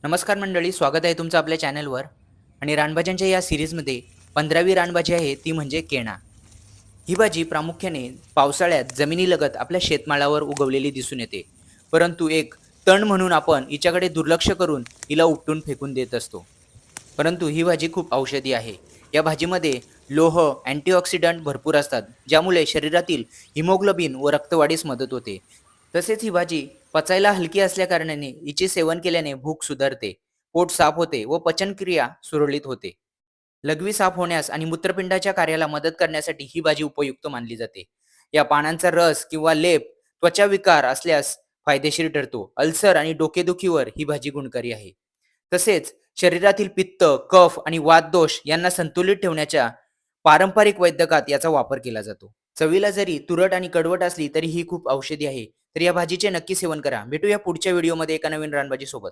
नमस्कार मंडळी, स्वागत आहे तुमचं आपल्या चॅनलवर. आणि रानभाज्यांच्या या सीरीजमध्ये 15वी रानभाजी आहे ती म्हणजे केणा. ही भाजी प्रामुख्याने पावसाळ्यात जमिनीलगत आपल्या शेतमाळावर उगवलेली दिसून येते. परंतु एक तण म्हणून आपण हिच्याकडे दुर्लक्ष करून हिला उपटून फेकून देत असतो. परंतु ही भाजी खूप औषधी आहे. या भाजीमध्ये लोह, अँटीऑक्सिडंट भरपूर असतात, ज्यामुळे शरीरातील हिमोग्लोबिन व रक्तवाढीस मदत होते. तसेच ही भाजी पचायला हलकी असल्याकारणाने हिचे सेवन केल्याने भूक सुधारते, पोट साफ होते व पचनक्रिया सुरळीत होते. लघवी साफ होण्यास आणि मूत्रपिंडाच्या कार्याला मदत करण्यासाठी ही भाजी उपयुक्त मानली जाते. या पानांचा रस किंवा लेप त्वचा विकार असल्यास फायदेशीर ठरतो. अल्सर आणि डोकेदुखीवर ही भाजी गुणकारी आहे. तसेच शरीरातील पित्त, कफ आणि वातदोष यांना संतुलित ठेवण्याच्या पारंपरिक वैद्यकात याचा वापर केला जातो. चवीला जरी तुरट आणि कडवट असली तरी ही खूप औषधी आहे. तर या भाजीचे नक्की सेवन करा. भेटूया पुढच्या व्हिडिओमध्ये एका नवीन रानभाजी सोबत.